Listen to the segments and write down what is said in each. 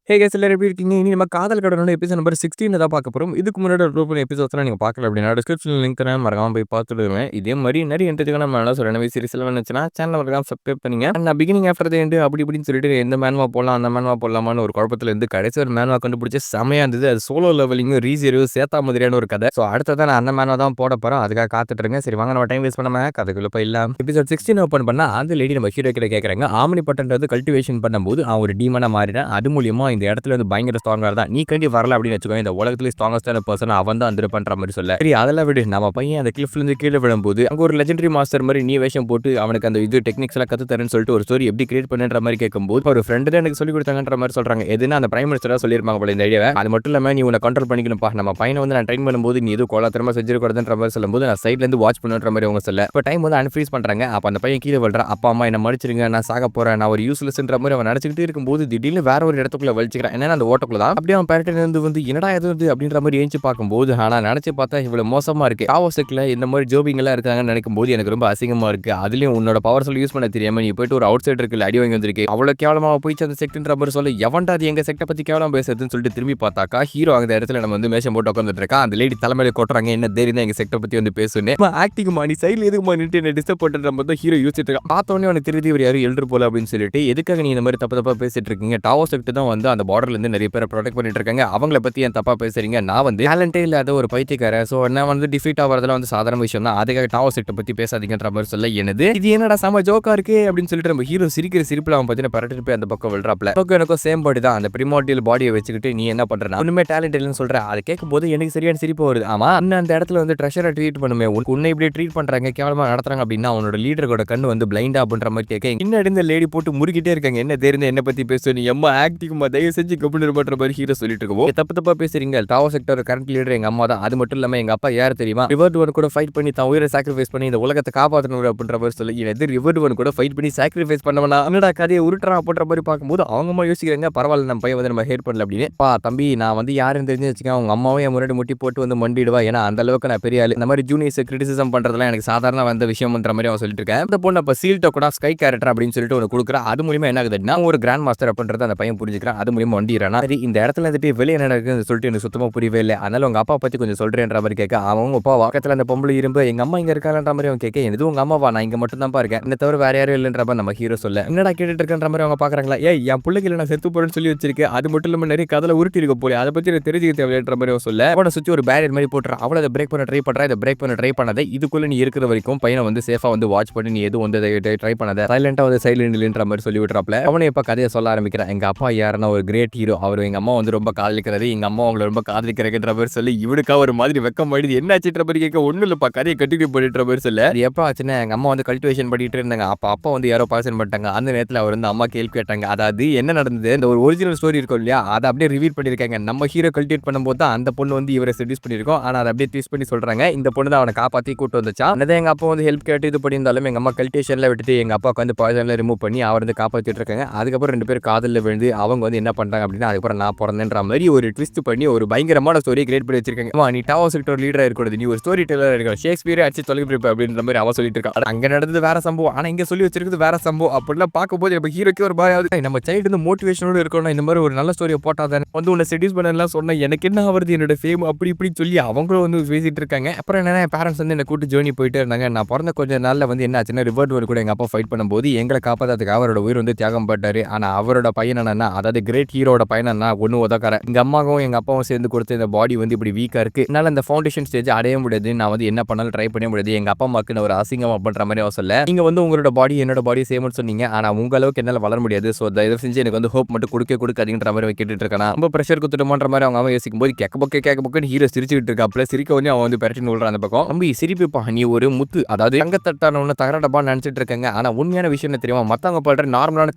ஹே case எல்லாரும் எப்படி இருக்கீங்க? இனி நம்ம காதல் கடனோட எபிசோட் நம்பர் 16 தான் பார்க்க போறோம். இதுக்கு முன்னாடி அப்லோட் பண்ண எபிசோட்ஸ்லாம் நீங்க பார்க்கல அப்படின்னா டிஸ்கிரிப்ஷன்ல லிங்க் தரேன். மறக்காம போய் பார்த்துடுங்க. இதே மாதிரி நிறைய என்டர்டெயினான மேனலா சொல்ற நவே சீரிஸ்லாம் வந்துச்சுன்னா சேனலை மறக்காம சப்ஸ்கிரைப் பண்ணுங்க. நான் பிகினிங் ஆஃப்டர் தி எண்ட் அப்படி இப்படின்னு சொல்லிட்டு எந்த மேன்வா போடலாம் அந்த மேன்வா போடலாமான்னு ஒரு குழப்பத்துல இருந்து கடைசி ஒரு மேன்வா கண்டுபிடிச்சு செமையா இருந்தது. அது சோலோ லெவலிங் ரீசீரியோ சேத்தா மாதிரியான ஒரு கதை. ஸோ அடுத்ததான் நான் அந்த மேன்வா தான் போட போறோம். அதுக்காக காத்துட்டு இருக்கேன். சரி வாங்க நம்ம டைம் வேஸ்ட் பண்ணாம கதைக்குள்ள போயிடலாம். எபிசோட் 16 ஓப்பன் பண்ணா அந்த லேடி நம்ம ஹீரோ கிட்ட கேட்கறாங்க. ஆம்னி பட்டன்றது கல்டிவேஷன் பண்ணும்போது அவன் ஒரு டீமனா மாறினான். அது மூலியமா இந்த இடத்துல வந்து பயங்கர ஸ்ட்ராங்கா தான். நீ கண்டி வரல அப்படின்னு வச்சுக்கோ. இந்த உலகத்திலே ஸ்ட்ராங்கஸ்டான பர்சன் அவன் தான் வந்து பண்ற மாதிரி சொல்ல. சரி அதெல்லாம் விடு. நம்ம பையன் அந்த கிளிஃப்ல இருந்து கீழே விழும்போது அங்க ஒரு லெஜெண்டரி மாஸ்டர் மாதிரி நீ வேஷம் போட்டு அவனுக்கு அந்த இது டெக்னிக்ஸ் எல்லாம் கத்து தரேன்னு சொல்லிட்டு ஒரு ஸ்டோரி எப்படி கிரியேட் பண்ணுன்ற மாதிரி கேட்கும்போது ஒரு ஃப்ரெண்டு தான் எனக்கு சொல்லி கொடுத்தாங்கன்ற மாதிரி சொல்றாங்க. எதுனா அந்த பிரைம் மினிஸ்டரா சொல்லிருப்பாங்க போல இந்த ஐடியாவை. அது மட்டும் இல்லாம நீ உன்னை கண்ட்ரோல் பண்ணிக்கணும்ப்பா. நம்ம பையனை வந்து நான் ட்ரெயின் பண்ணும்போது நீ எதுவும் கோலாத்திரமா செஞ்சிருக்கூடாதுன்ற மாதிரி சொல்லும்போது நான் சைட்ல இருந்து வாட்ச் பண்ணுன்ற மாதிரி அவங்க சொல்ல. இப்போ டைம் வந்து அன்ஃப்ரீஸ் பண்றாங்க. அப்ப அந்த பையன் கீழே விழுறான். அப்பா அம்மா என்ன மடிச்சிருங்க, நான் சாக போறேன், நான் ஒரு யூஸ்லெஸ்ன்ற மாதிரி அவன் நினைச்சிட்டு இருக்கும்போது திடீர்னு வேற ஒரு இடத்துக்குள்ள வலிச்சுக்கிறான். என்னன்னா அந்த ஓட்டக்குள்ள தான் அப்படியே அவன் பேரட்டில இருந்து வந்து என்னடா எது வந்து அப்படின்ற மாதிரி ஏஞ்சி பார்க்கும்போது ஆனா நினைச்சு பார்த்தா இவ்வளவு மோசமா இருக்கு. டாவோஸ்ல இந்த மாதிரி ஜோபிங் எல்லாம் இருக்காங்கன்னு நினைக்கும் போது எனக்கு ரொம்ப அசிங்கமா இருக்கு. அதுலயும் உன்னோட பவர் சொல் யூஸ் பண்ண தெரியாம நீ போயிட்டு ஒரு அவுட் சைடர் இருக்குல்ல அடி வாங்கி வந்திருக்கு. அவ்வளவு கேவலமா போயிச்சு அந்த செக்ட்ன்ற மாதிரி சொல்ல எவன்டா அது எங்க செக்ட பத்தி கேவலம் பேசுறதுன்னு சொல்லிட்டு திரும்பி பார்த்தாக்கா ஹீரோ அந்த இடத்துல நம்ம வந்து மேஷம் போட்டு உட்காந்துட்டு இருக்கா. அந்த லேடி தலைமையில கொட்டுறாங்க. என்ன தைரியம் எங்க செக்ட பத்தி வந்து பேசுனே ஆக்டிங் மாணி சைட்ல எதுக்கு நின்று என்ன டிஸ்டர்ப் பண்ற மாதிரி தான் ஹீரோ யோசிச்சுட்டு இருக்கான். பார்த்தோன்னே அவனுக்கு தெரியுது இவர் யாரும் எழுது போல அப்படின்னு சொல்லிட்டு எதுக்காக நீ இந்த மாதிரி தப்பு தப்பா பேசிட்டு இருக்கீங்க? டாவோ செக்ட் தான் வந்து அந்த பார்டர்ல இருந்து நிறைய பேரை ப்ரொடெக்ட் பண்ணிட்டு இருக்காங்க. அவங்கள பத்தி ஏன் தப்பா பேசுறீங்க? நான் வந்து டேலண்டே இல்லாத ஒரு பைத்தியக்காரன். சோ நான் வந்து டிஃபீட் ஆகிறதுல வந்து சாதாரண விஷயம் தான். அதுக்காக டாவோ செக்ட பத்தி பேசாதீங்கன்ற மாதிரி சொல்ல என்னது இது என்னடா செம ஜோக்கா இருக்கு அப்படின்னு சொல்லிட்டு நம்ம ஹீரோ சிரிக்கிற சிரிப்புல அவன் பத்தின பரட்டிட்டு போய் அந்த பக்கம் விழுறாப்ல. எனக்கும் சேம் பாடி தான். அந்த பிரிமோர்டியல் பாடியை வச்சுக்கிட்டு நீ என்ன பண்றனா ஒண்ணுமே டேலண்ட் இல்லைன்னு சொல்ற. அதை கேட்கும்போது எனக்கு சரியான சிரிப்பு வருது. ஆமா இன்னும் அந்த இடத்துல வந்து ட்ரெஷரை ட்ரீட் பண்ணுமே உன்னை இப்படி ட்ரீட் பண்றாங்க கேவலமா நடத்துறாங்க அப்படின்னா அவனோட லீடரோட கண்ணு வந்து பிளைண்டா அப்படின்ற மாதிரி கேட்க இன்னும் இருந்த லேடி போட்டு முறுக்கிட்டே இருக்காங்க. என்ன தெரிஞ்ச என்ன பத்தி பேச நீ எம்மா ஆக்டிங் தயவு செஞ்சு கம்பெனி பண்ற மாதிரி ஹீரோ சொல்லிட்டு இருக்கோம். தப்பு தப்பா பேசுறீங்க. டாவோ செக்டர் கரண்ட் லீடர் எங்க அம்மா தான். அது மட்டும் இல்லாம எங்க அப்பா யார் தெரியுமா? ரிவர்ட் ஒன் கூட ஃபைட் பண்ணி தான் உயிரை சாக்ரிஃபைஸ் பண்ணி இந்த உலகத்தை காப்பாற்றணும் அப்படின்ற மாதிரி சொல்லி எது ரிவர்ட் ஒன் கூட ஃபைட் பண்ணி சாக்ரிஃபைஸ் பண்ணவனா என்னடா கதையை உருட்டுறான் அப்படின்ற மாதிரி பார்க்கும்போது அவங்க அம்மா யோசிக்கிறாங்க பரவாயில்ல நம்ம பையன் வந்து நம்ம ஹேட் பண்ணல அப்படின்னு. பா தம்பி நான் வந்து யாருன்னு தெரிஞ்சு வச்சுக்கேன் அவங்க அம்மாவும் என் முன்னாடி முட்டி போட்டு வந்து மண்டிடுவா. ஏன்னா அந்த அளவுக்கு நான் பெரிய ஆளு. இந்த மாதிரி ஜூனியர்ஸ் கிரிட்டிசிசம் பண்றதுலாம் எனக்கு சாதாரண வந்த விஷயம்ன்ற மாதிரி அவன் சொல்லிட்டு இருக்கேன். அந்த பொண்ணு அப்ப சீல்ட்ட கூட ஸ்கை கேரக்டர் அப்படின்னு சொல்லிட்டு ஒன்று கொடுக்குறா. அது மூலியமா என்ன ஆகுதுன்னா ஒரு கிராண்ட் மாஸ்டர் அப்படின்றது அந்த பையன் புரிஞ்சுக்கிறான். அது மூலியமா வண்டிடுறானா சரி இந்த இடத்துல இருந்துட்டு வெளியே என்ன நடக்குதுன்னு சொல்லிட்டு எனக்கு சுத்தமா புரியவே இல்லை. அதனால உங்க அப்பா பத்தி கொஞ்சம் சொல்றேன்ற மாதிரி கேட்க அவங்க அப்பா பக்கத்துல அந்த பொம்பளை இரும்பு எங்க அம்மா இங்க இருக்காங்கன்ற மாதிரி அவன் கேட்க எது உங்க அம்மாவா நான் இங்க மட்டும் தான் இருக்கேன் இந்த தவிர வேற யாரும் இல்லைன்ற மாதிரி நம்ம ஹீரோ சொல்ல என்னடா கேட்டுட்டு இருக்கன்ற மாதிரி அவங்க பாக்குறாங்களா ஏய் என் பிள்ளைக்கு நான் செத்து போறேன்னு சொல்லி வச்சிருக்கேன். அது மட்டும் இல்லாம நிறைய கதல உருட்டி இருக்க போல அதை பத்தி தெரிஞ்சுக்க தேவையில்லைன்ற மாதிரி அவன் சொல்ல அவனை சுற்றி ஒரு பேரியர் மாதிரி போட்டுறான். அவளை அதை பிரேக் பண்ண ட்ரை பண்றா. இதை பிரேக் பண்ண ட்ரை பண்ணாத இதுக்குள்ள நீ இருக்கிற வரைக்கும் பையனை வந்து சேஃபா வந்து வாட்ச் பண்ணி நீ எதுவும் வந்து ட்ரை பண்ணாத சைலண்டா வந்து சைலண்ட் இல்லைன்ற மாதிரி சொல்லி விட்டுறாப்ல. அவனை இப்ப கதையை சொல்ல ஆரம்பிக்கிறான். எங்க அப்பா யாருன்னா ஒரு கிரேட் ஹீரோ. அவர் எங்க அம்மா வந்து ரொம்ப காதலிக்கிறது எங்க அம்மா அவங்களை ரொம்ப காதலிக்கிறன்ற மாதிரி சொல்லி இவனுக்கா ஒரு மாதிரி வெக்கம் ஆயிடுது. என்ன ஆச்சுன்ற மாதிரி கேட்க ஒன்னும் இல்லப்பா கதையை கண்டினியூ பண்ணிட்டு மாதிரி சொல்ல அது எப்ப ஆச்சுன்னா எங்க அம்மா வந்து கல்டிவேஷன் பண்ணிட்டு இருந்தாங்க. அப்பா வந்து யாரோ பாசன் பண்ணிட்டாங்க. அந்த நேரத்தில் அவர் வந்து அம்மா கேள்வி கேட்டாங்க. அதாவது என்ன நடந்தது இந்த ஒரு ஒரிஜினல் ஸ்டோரி இருக்கும் இல்லையா அதை அப்படியே ரிவீல் பண்ணிருக்காங்க. நம்ம ஹீரோ கல்டிவேட் பண்ணும்போது தான் அந்த பொண்ணு வந்து இவரை செடியூஸ் பண்ணிருக்கோம். ஆனா அதை அப்படியே ட்விஸ்ட் பண்ணி சொல்றாங்க இந்த பொண்ணு தான் அவனை காப்பாத்தி கூட்டு வந்துச்சா. அதான் எங்க அப்பா வந்து ஹெல்ப் கேட்டு இது பண்ணியிருந்தாலும் எங்க அம்மா கல்டிவேஷன்ல விட்டுட்டு எங்க அப்பாவுக்கு வந்து பாய்சன்ல ரிமூவ் பண்ணி அவர் வந்து காப்பாத்திட்டு இருக்காங்க. அதுக்கப்புறம் ரெண்டு பேரும் காதலில் விழுந்து அவங்க வந்து என்ன பண்றாங்க அப்படின்னா அதுக்கப்புறம் நான் பிறந்தேன்ற மாதிரி ஒரு ட்விஸ்ட் பண்ணி ஒரு பயங்கரமான ஸ்டோரி கிரியேட் பண்ணி வச்சிருக்காங்க. நீ டாவோ செக்டர் லீடரா இருக்கக்கூடாது நீ ஒரு ஸ்டோரி டெல்லர் இருக்க ஷேக்ஸ்பியரே அடிச்சு தொலைப்பிருப்ப அப்படின்ற மாதிரி அவன் சொல்லிட்டு இருக்கான். அங்க நடந்தது வேற சம்பவம் ஆனா இங்க சொல்லி வச்சிருக்கிறது வேற சம்பவம் அப்படிலாம் பார்க்கும்போது நம்ம ஹீரோக்கு ஒரு பயம் நம்ம சைல்டு வந்து மோட்டிவேஷனோட இருக்கணும். இந்த மாதிரி ஒரு நல்ல ஸ்டோரியை போட்டாதான் வந்து உன்னை செடியூஸ் பண்ணலாம் சொன்னா எனக்கு என்ன ஆகுது என்னோட ஃபேம் அப்படி இப்படி சொல்லி அவங்களும் வந்து பேசிட்டு இருக்காங்க. அப்புறம் என்ன பேரண்ட்ஸ் வந்து என்ன கூட்டு ஜோனி போயிட்டே இருந்தாங்க. நான் பிறந்த கொஞ்ச நாள்ல வந்து என்ன ஆச்சுன்னா ரிவர்ட் ஒரு கூட எங்க அப்பா ஃபைட் பண்ணும்போது எங்களை காப்பாத்துறதுக்கு அவரோட உயிர் வந்து தியாகம் பட்டாரு. ஆனா அவரோட பையன் என்னன்னா அதாவது கிரேட் ஹீரோட பையனா ஒன்னு உதக்கார எங்க அம்மாவும் எங்க அப்பாவும் சேர்ந்து கொடுத்து இந்த பாடி வந்து இப்படி வீக்கா இருக்கு. என்னால அந்த ஃபவுண்டேஷன் ஸ்டேஜ் அடைய முடியாது. நான் வந்து என்ன பண்ணாலும் ட்ரை பண்ண முடியாது. எங்க அப்பா அம்மாக்கு ஒரு அசிங்கம் பண்ற மாதிரி அவ சொல்ல நீங்க வந்து உங்களோட பாடி என்னோட பாடி சேம்னு சொன்னீங்க. ஆனா உங்க அளவுக்கு என்னால வளர முடியாது. சோ தயவு செஞ்சு எனக்கு வந்து ஹோப் மட்டும் கொடுக்காதீங்கன்ற மாதிரி கேட்டுட்டு இருக்கானா. ரொம்ப பிரஷர் குத்துட்டோம்ன்ற மாதிரி அவங்க அவன் யோசிக்கும் போது கேட்க பக்கம் ஹீரோ சிரிச்சுட்டு இருக்காப்ல. சிரிக்க வந்து அவன் வந்து பெரட்டின்னு விடுறான் அந்த பக்கம். தம்பி சிரிப்புப்பா நீ ஒரு முத்து அதாவது தங்கத்தட்டான ஒன்று தகரடப்பா நினைச்சிட்டு இருக்காங்க. ஆனா உண்மையான விஷயம் என்ன தெரியுமா மத்தவங்க பண்ற நார்மலான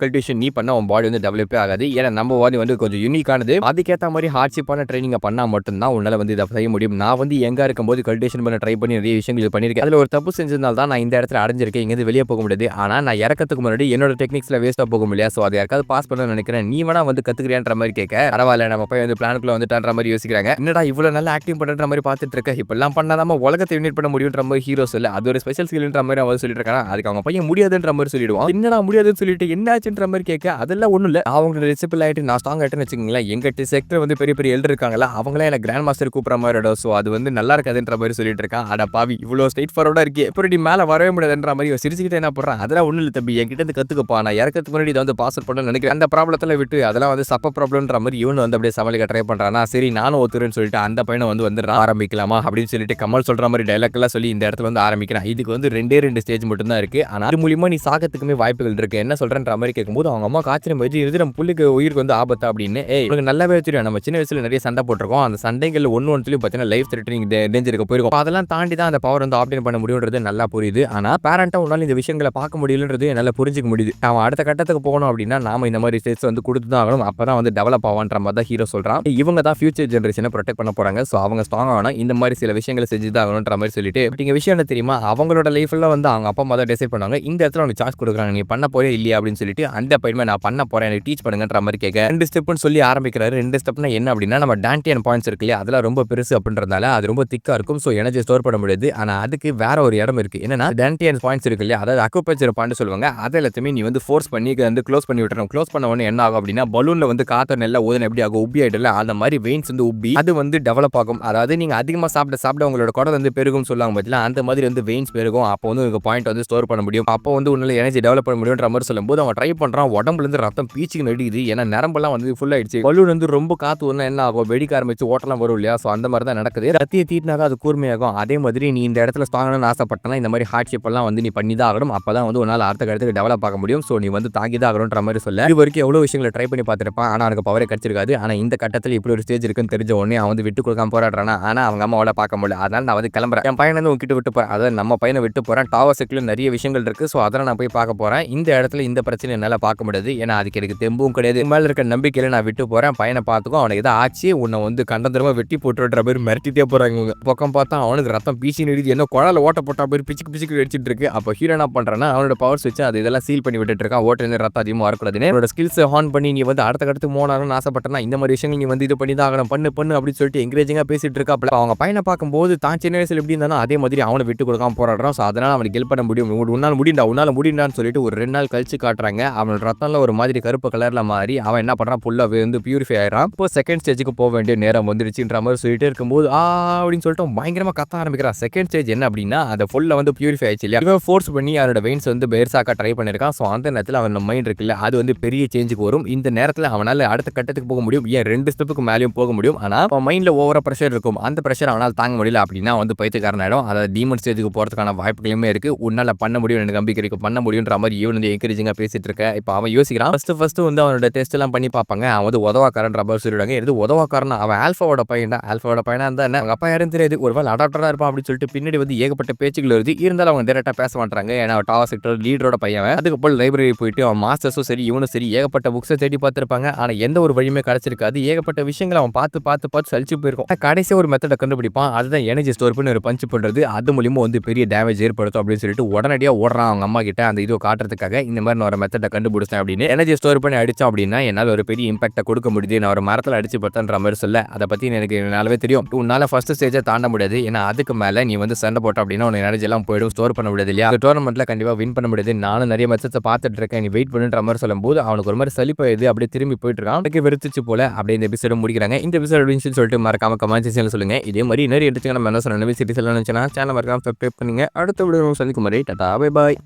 கல்டிவேஷன் நீ பண்ண உன் பாடி வந்து டெவலப்பே ஆகாது. ஏன்னா நம்ம பாடி வந்து கொஞ்சம் யூனிக்கானது. அதுக்கேற்ற மாதிரி ஹார்ட்ஷிப்பான ட்ரைனிங் பண்ணா மட்டும்தான் உன்னால வந்து இதை செய்ய முடியும். நான் வந்து எங்க இருக்கும்போது கல்டிவேஷன் பண்ண ட்ரை பண்ணி நிறைய விஷயங்கள் பண்ணியிருக்கேன். அதுல ஒரு தப்பு செஞ்சதுனால தான் நான் இந்த இடத்துல அடைஞ்சிருக்கேன். இங்க வெளியே போக முடியாது. ஆனா நான் இறக்கத்துக்கு முன்னாடி என்னோட டெக்னிக்ஸ்ல வேஸ்டா போக முடியாது. சோ அதை யாருக்காவது பாஸ் பண்ண நினைக்கிறேன். நீ வேணா வந்து கத்துக்கிறியான்ற மாதிரி கேட்க பரவாயில்ல நம்ம போய் வந்து பிளானுக்குள்ள வந்துட்டான்ற மாதிரி யோசிக்கிறாங்க. என்னடா இவ்வளவு நல்லா ஆக்டிங் பண்ற மாதிரி பார்த்துட்டு இருக்க இப்பெல்லாம் பண்ணாதாம உலகத்தை யூனிட் பண்ண முடியுன்ற மாதிரி ஹீரோ சொல்ல அது ஒரு ஸ்பெஷல் ஸ்கில்ன்ற மாதிரி அவர் சொல்லிட்டு இருக்காங்க. அதுக்கு அவங்க பையன் முடியாதுன்ற மாதிரி சொல்லிடுவான். என்னடா முடியாதுன்னு சொல்லிட்டு என்ன ஆச்சுன்ற மாதிரி கேட்க அதெல்லாம் ஒண்ணும் இல்ல அவங்களோட டிசிபிள் ஆயிட்டு வந்துட்டு நான் ஸ்ட்ராங் ஆயிட்டேன்னு வச்சுக்கோங்களேன், எங்க செக்டர் வந்து பெரிய பெரிய எல்டர் இருக்காங்கல்ல, அவங்களே என்ன கிராண்ட் மாஸ்டர் கூப்பிடுற மாதிரி இடம். ஸோ அது வந்து நல்லா இருக்காதுன்ற மாதிரி சொல்லிட்டு இருக்கான். அட பாவி, இவ்வளோ ஸ்ட்ரெயிட் ஃபார்வர்டா இருக்கே, எப்படி மேலே வரவே முடியாதுன்ற மாதிரி சிரிச்சுக்கிட்டே என்ன பண்றான், அதெல்லாம் ஒன்றும் இல்லை தம்பி, என்கிட்ட இருந்து கற்றுக்கப்பா, நான் இறக்கிறதுக்கு முன்னாடி இதை வந்து பாஸ் பண்ணணும்னு நினைக்கிறேன், அந்த ப்ராப்ளத்தில் விட்டு அதெல்லாம் வந்து சப்ப ப்ராப்ளம்ன்ற மாதிரி இவனு வந்து அப்படியே சமாளிக்க ட்ரை பண்ணுறானா. சரி நானும் ஒத்துறேன்னு சொல்லிட்டு அந்த பையனை வந்து ஆரம்பிக்கலாமா அப்படின்னு சொல்லிட்டு கமல் சொல்கிற மாதிரி டைலாக் எல்லாம் சொல்லி இந்த இடத்துல வந்து ஆரம்பிக்கிறான். இதுக்கு வந்து 2 ஸ்டேஜ் மட்டும் தான் இருக்குது. ஆனால் அது மூலியமாக நீ சாகத்துக்குமே வாய்ப்புகள் இருக்குது. என்ன சொல்கிறேன்ற மாதிரி கேட்கும்போது அவங்க அம்மா ஆச்சரியம் வச்சு இது நம்ம புள்ளிக்கு உயிருக்கு வந்து ஆபத்தா அப்படின்னு. உங்களுக்கு நல்லாவே தெரியும், நம்ம சின்ன வயசுல நிறைய சண்டை போட்டிருக்கோம். அந்த சண்டைகள் ஒன்றுலையும் பார்த்தீங்கன்னா லைஃப் த்ரெட்டனிங் டேஞ்சருக்கு போயிருக்கும். அதெல்லாம் தாண்டி தான் அந்த பவர் வந்து ஆப்டேட் பண்ண முடியுன்றது நல்லா புரியுது. ஆனால் பேரண்ட்டாக உன்னால இந்த விஷயங்களை பார்க்க முடியலன்றது என்னால் புரிஞ்சிக்க முடியுது. அவன் அடுத்த கட்டத்துக்கு போகணும் அப்படின்னா நாம இந்த மாதிரி ஸ்டேஜ் வந்து கொடுத்து தான் ஆகணும். அப்போ தான் வந்து டெவலப் ஆவான்ற மாதிரி தான் ஹீரோ சொல்கிறான். இவங்க தான் ஃபியூச்சர் ஜென்ரேஷனை ப்ரொடெக்ட் பண்ண போகிறாங்க. ஸோ அவங்க ஸ்ட்ராங் ஆகணும், இந்த மாதிரி சில விஷயங்களை செஞ்சு தான் ஆகணுன்ற மாதிரி சொல்லிட்டு இங்கே விஷயம் என்ன தெரியுமா, அவங்களோட லைஃப்ல வந்து அவங்க அப்பா அம்மா தான் டிசைட் பண்ணுவாங்க. இந்த இடத்துல அவங்க சார்ஜ் கொடுக்குறாங்க, நீ பண்ண போறே இல்லையா அப்படின்னு சொல்லிட்டு அந்த பையன் நான் பண்ண போறேன், எனக்கு டீச் பண்ணுங்கன்ற மாதிரி கேட்க 2 ஸ்டெப்னு சொல்லி ஆரம்பிக்கிறாரு. 2 ஸ்டெப்னா என்ன அப்படின்னா, நம்ம டான்டியன் பாயிண்ட்ஸ் இருக்கு இல்லையா, அதெல்லாம் ரொம்ப பெருசு அப்படின்றதால அது ரொம்ப திக்கா இருக்கும். ஸோ எனர்ஜி ஸ்டோர் பண்ண முடியாது. ஆனால் அதுக்கு வேற ஒரு இடம் இருக்கு. என்னன்னா டான்டியன் பாயிண்ட்ஸ் இருக்கு இல்லையா, அதாவது அக்குபஞ்சர் பாயிண்ட் சொல்லுவாங்க. அதை எல்லாத்தையுமே நீ வந்து ஃபோர்ஸ் பண்ணி வந்து க்ளோஸ் பண்ணி விட்டுறணும். க்ளோஸ் பண்ண உடனே என்ன ஆகும் அப்படின்னா, பலூன்ல வந்து காத்த நல்லா ஊதன எப்படி ஆகும், உப்பி ஆயிடல, அந்த மாதிரி வெயின்ஸ் வந்து உப்பி அது வந்து டெவலப் ஆகும். அதாவது நீங்க அதிகமா சாப்பிட உங்களோட குடல் வந்து பெருகும் சொல்லுவாங்க பத்தில, அந்த மாதிரி வந்து வெயின்ஸ் பெருகும். அப்போ வந்து உங்களுக்கு பாயிண்ட் வந்து ஸ்டோர் பண்ண முடியும். அப்போ வந்து உன்னால எனர்ஜி டெவலப் பண்ண முடியும்ன்ற மாதிரி சொல்லும்போது அவன் ட்ரை பண்றான். உடம்புல இருந்து ரத்தம் பீச்சிக்கு நடிக்குது. ஏன்னா நரம்பெல்லாம் வந்து ஃபுல் ஆயிடுச்சு. பலூன் வந்து ரொம்ப காத்து ஒண்ணு என்ன ஆகும், வெடிக்க ஆரம்பிச்சு ஓட்டலாம் வரும் இல்லையா. ஸோ அந்த மாதிரி தான் நடக்குது. ரத்தியை தீட்டினாக்கா அது கூர்மையாகும். அதே மாதிரி நீ இந்த இடத்துல ஸ்ட்ராங்கான ஆசைப்பட்டனா இந்த மாதிரி ஹார்ட்ஷிப் எல்லாம் வந்து நீ பண்ணி தான் ஆகணும். அப்பதான் வந்து உன்னால அடுத்த கட்டத்துக்கு டெவலப் ஆக முடியும். ஸோ நீ வந்து தாங்கி தான் ஆகணும்ன்ற மாதிரி சொல்ல, இது வரைக்கும் எவ்வளவு விஷயங்களை ட்ரை பண்ணி பார்த்திருப்பான். ஆனா அவனுக்கு பவரே கிடைச்சிருக்காது. ஆனா இந்த கட்டத்தில் இப்படி ஒரு ஸ்டேஜ் இருக்குன்னு தெரிஞ்ச உடனே அவன் வந்து விட்டு கொடுக்காம போராடுறானா. ஆனா அவங்க அம்மாவோட பார்க்க முடியல. அதனால நான் வந்து கிளம்புறேன், என் பையனை வந்து உங்ககிட்ட விட்டு போறேன், அதாவது நம்ம பையனை விட்டு போறேன். டாவர் செக்ல நிறைய விஷயங்கள் இருக்கு. ஸோ அதெல்லாம் நான் போய் பார்க்க போறேன். இந்த இடத்துல இந்த பிரச்சனை என்னால் பார்க்க முடியாது. ஏன்னா அதுக்கு எனக்கு தெம்பும் கிடையாது. மேல இருக்க நம்பிக்கையில நான் விட்டு போறேன். பையனை பார்த்துக்கும், அவனுக்கு ஏதாவது ஆச்சு உன்னை வந்து கண்டந்திரமா வெட்டி போட்டுற மாதிரி மிரட்டிட்டே போறாங்க. இவங்க பக்கம் பார்த்தா அவனுக்கு ரத்தம் பீசி நெடுது, என்ன குழால ஓட்ட போட்டா மாதிரி பிச்சுக்கு வெடிச்சிட்டு இருக்கு. அப்போ ஹீரோ என்ன பண்றான்னா, அவனோட பவர்ஸ் வச்சு அது இதெல்லாம் சீல் பண்ணி விட்டுட்டு இருக்கான். ஓட்ட ரத்தம் அதிகமாக வரக்கூடாதுன்னு அவனோட ஸ்கில்ஸ் ஆன் பண்ணி நீ வந்து அடுத்த கட்டத்துக்கு போனாலும் ஆசைப்பட்டனா இந்த மாதிரி விஷயங்கள் நீ வந்து இது பண்ணி தான் ஆகணும், பண்ணு அப்படின்னு சொல்லிட்டு என்கரேஜிங்கா பேசிட்டு இருக்கா. அவங்க பையனை பார்க்கும்போது தான் சின்ன வயசுல எப்படி இருந்தாலும் அதே மாதிரி அவனை விட்டு கொடுக்காம போராடுறான். ஸோ அதனால அவனுக்கு ஹெல்ப் பண்ண முடியும். உன்னால முடியும்டான்னு சொல்லிட்டு ஒரு 2 நாள் கழிச்சு காட்டுறாங்க. அவனோட ரத்தம்ல ஒரு மாதிரி கருப்பு கலர்ல மாறி அவன் என்ன பண்றான், ஃபுல்லா வந்து பியூரிஃபை ஆயிடுறான். இப்போ செகண்ட் ஸ்டேஜுக்கு போக வேண்டிய நேரம் வந்துருச்சுன்ற மாதிரி சொல்லிட்டு இருக்கும்போது அப்படின்னு சொல்லிட்டு பயங்கரமா கத்த ஆரம்பிக்கிறான். செகண்ட் ஸ்டேஜ் என்ன அப்படின்னா, அதை ஃபுல்லா வந்து பியூரிஃபை ஆயிடுச்சு இல்லையா, இவன் ஃபோர்ஸ் பண்ணி அவனோட வெயின்ஸ் வந்து பெருசாக்க ட்ரை பண்ணிருக்கான். ஸோ அந்த நேரத்தில் அவன் மைண்ட் இருக்குல்ல, அது வந்து பெரிய சேஞ்சுக்கு வரும். இந்த நேரத்தில் அவனால் அடுத்த கட்டத்துக்கு போக முடியும். ஏன் 2 ஸ்டெப்புக்கு மேலேயும் போக முடியும். ஆனால் அவன் மைண்ட்ல ஓவரா ப்ரெஷர் இருக்கும். அந்த ப்ரெஷர் அவனால் தாங்க முடியல அப்படின்னா வந்து பைத்தியக்காரன் ஆயிடும். அதாவது டீமன் ஸ்டேஜுக்கு போறதுக்கான வாய்ப்புகளுமே இருக்கு. உன்னால பண்ண முடியும், எனக்கு நம்பிக்கை இருக்கு, பண்ண முடியும்ன்ற மாதிரி இவன் வந்து என்கரேஜிங்கா பேசிட்டு இருக்க. இப்போ அவன் யோசிக்கிறான், ஃபர்ஸ்ட் வந்து அவனோட டெஸ்ட் எல்லாம் பண்ணி பார்ப்பாங்க. அவன் வந்து உதவாக்காரன்ற மாதிரி சொல்லிடுவாங்க. இது உதவாக்காரன், அவன் ஆல்ஃபாவோட பையன் தான். ஆல்ஃபாவோட பையனா இருந்தா என்ன, அவங்க அப்பா யாரும் தெரியாது, ஒருவேளை அடாப்டரா இருப்பான் அப்படின்னு சொல்லிட்டு பின்னாடி வந்து ஏகப்பட்ட பேச்சுகள் வருது. இருந்தாலும் அவங்க டேரக்டா பேச மாட்டாங்க. ஏன்னா டாவர் செக்டர் லீடரோட பையன். அதுக்கப்புறம் லைப்ரரி போயிட்டு அவன் மாஸ்டர்ஸும் சரி இவனும் சரி ஏகப்பட்ட புக்ஸை தேடி பார்த்திருப்பாங்க. ஆனா எந்த ஒரு வழியுமே கிடைச்சிருக்காது. ஏகப்பட்ட விஷயங்களை அவன் பார்த்து சலிச்சு போயிருக்கும். கடைசியா ஒரு மெத்தடை கண்டுபிடிப்பான். அதுதான் எனர்ஜி ஸ்டோர் பண்ணி ஒரு பஞ்ச் பண்றது. அது மூலியமா வந்து பெரிய டேமேஜ் ஏற்படுத்தும் அப்படின்னு சொல்லிட்டு உடனடியாக ஓடுறான் அவங்க அம்மா கிட்ட அந்த இதை காட்டுறதுக்காக. இந்த மாதிரி நான் ஒரு மெத்தடை கண்டுபிடிச்சேன் அப்படின்னு, எனர்ஜி ஸ்டோர் பண்ணி அடிச்சோம் அப்படின்னா என்னால் ஒரு பெரிய இம்பாக்டை கொடுக்க முடியுது, நான் ஒரு மரத்தில் அடிச்சு பத்தன்ற மாதிரி சொல்ல, அதை பற்றி எனக்கு நல்லாவே தெரியும். உன்னால ஃபர்ஸ்ட் ஸ்டேஜை தாண்ட முடியாது. ஏன்னா அதுக்கு மேலே நீ வந்து சண்டை போட்ட அப்படின்னா உனக்கு எனர்ஜி எல்லாம் போயிடும், ஸ்டோர் பண்ண முடியாது இல்லையா. அந்த டோர்னமெண்ட்ல கண்டிப்பாக வின் பண்ண முடியாது. நானும் நிறைய மெத்தட்ஸை பார்த்துட்டு இருக்கேன், நீ வெயிட் பண்ணுன்ற மாதிரி சொல்லும்போது அவனுக்கு ஒரு மாதிரி சலிப்பாயுது. அப்படியே திரும்பி போயிட்டு இருக்கான். அதுக்கு வெறுத்துச்சு போல. அப்படியே இந்த எபிசோட முடிக்கிறாங்க. இந்த எபிசோட் அப்படின்னு சொல்லிட்டு மறக்காம கமெண்ட் செக்ஷன்ல சொல்லுங்க. இதே மாதிரி நிறைய எடுத்துக்கான நம்ம என்ன சொன்ன சீரிஸ் எல்லாம் நினைச்சுன்னா சேனல் மறக்காம சப்ஸ்கிரைப் பண்ணுங்க. அடுத்த வீடியோ சந்திக்கும் மாதிரி டாடா பை பாய்.